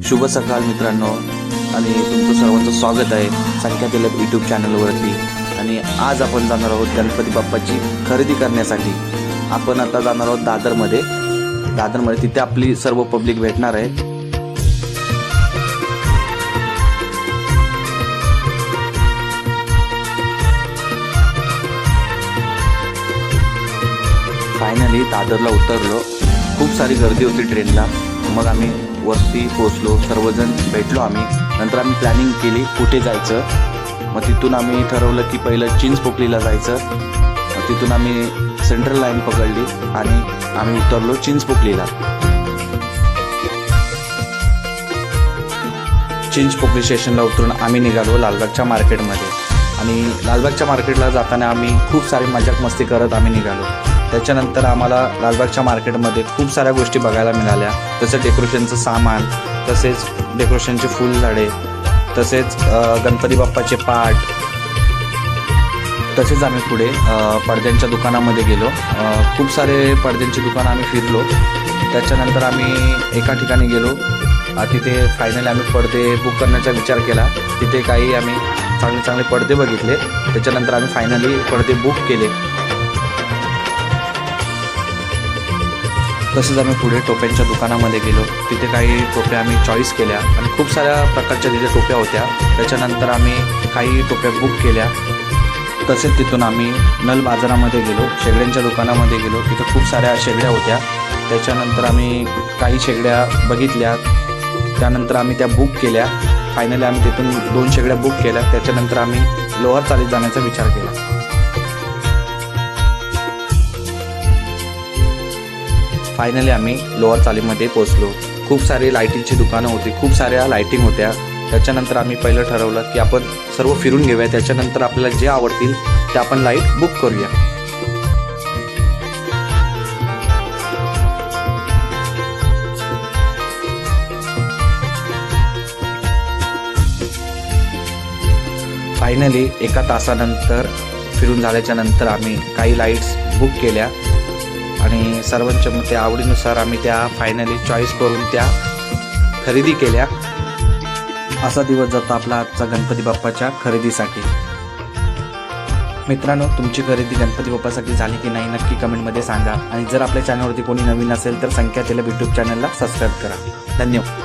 शुभ सकाळ मित्रांनो, आणि तुमचं सर्वांचं स्वागत आहे संख्या तिलक यूट्यूब चॅनलवरती। आणि आज आपण जाणार आहोत गणपती बाप्पाची खरेदी करण्यासाठी। आपण आता जाणार आहोत दादरमध्ये। तिथे आपली सर्व पब्लिक भेटणार आहे। फायनली दादरला उतरलो। खूप सारी गर्दी होती ट्रेनला। मग आम्ही वरती पोहोचलो, सर्वजण भेटलो आम्ही। नंतर आम्ही प्लॅनिंग केली कुठे जायचं। मग तिथून आम्ही ठरवलं की पहिलं चिंचपोकलीला जायचं। मग तिथून आम्ही सेंट्रल लाईन पकडली आणि आम्ही उतरलो चिंचपोकलीला। चिंचपोकली स्टेशनला उतरून आम्ही निघालो लालबागच्या मार्केटमध्ये। आणि लालबागच्या मार्केटला जाताना आम्ही खूप सारी मजाक मस्ती करत आम्ही निघालो। त्याच्यानंतर आम्हाला लालबागच्या मार्केटमध्ये खूप साऱ्या गोष्टी बघायला मिळाल्या, जसं डेकोरेशनचं सामान, तसेच डेकोरेशनचे फुलझाडे, तसेच गणपती बाप्पाचे पाट। तसेच आम्ही पुढे पडद्यांच्या दुकानामध्ये गेलो। खूप सारे पडद्यांची दुकानं आम्ही फिरलो। त्याच्यानंतर आम्ही एका ठिकाणी गेलो। तिथे फायनली आम्ही पडदे बुक करण्याचा विचार केला। तिथे काही आम्ही चांगले चांगले पडदे बघितले। त्याच्यानंतर आम्ही फायनली पडदे बुक केले। तसेच आम्ही पुढे टोप्यांच्या दुकानामध्ये गेलो। तिथे काही टोप्या आम्ही चॉईस केल्या आणि खूप साऱ्या प्रकारच्या तिथे टोप्या होत्या। त्याच्यानंतर आम्ही काही टोप्या बुक केल्या। तसेच तिथून आम्ही नल बाजारामध्ये गेलो, शेगड्यांच्या दुकानामध्ये गेलो। तिथे खूप साऱ्या शेगड्या होत्या। त्याच्यानंतर आम्ही काही शेगड्या बघितल्या, त्यानंतर आम्ही त्या बुक केल्या। फायनली आम्ही तिथून 2 शेगड्या बुक केल्या। त्याच्यानंतर आम्ही लोअर चालीत जाण्याचा विचार केला। फायनली आम्ही लोअर चालीमध्ये पोहोचलो। खूप सारी लाईटिंगची दुकानं होती, खूप साऱ्या लाईटिंग होत्या। त्याच्यानंतर आम्ही पहिलं ठरवलं की आपण सर्व फिरून घेऊया, त्याच्यानंतर आपल्याला जे आवडतील ते आपण लाईट बुक करूया। फायनली एका तासानंतर फिरून झाल्याच्या नंतर आम्ही काही लाईट्स बुक केल्या आणि सर्वांच्या मते आवडीनुसार आम्ही त्या फायनली चॉईस करून त्या खरेदी केल्या। असा दिवस जातो आपला आजचा गणपती बाप्पाच्या खरेदीसाठी। मित्रांनो, तुमची खरेदी गणपती बाप्पासाठी झाली की नाही नक्की कमेंटमध्ये सांगा। आणि जर आपल्या चॅनलवरती कोणी नवीन असेल तर संख्या तिलक यूट्यूब चॅनलला सबस्क्राईब करा। धन्यवाद।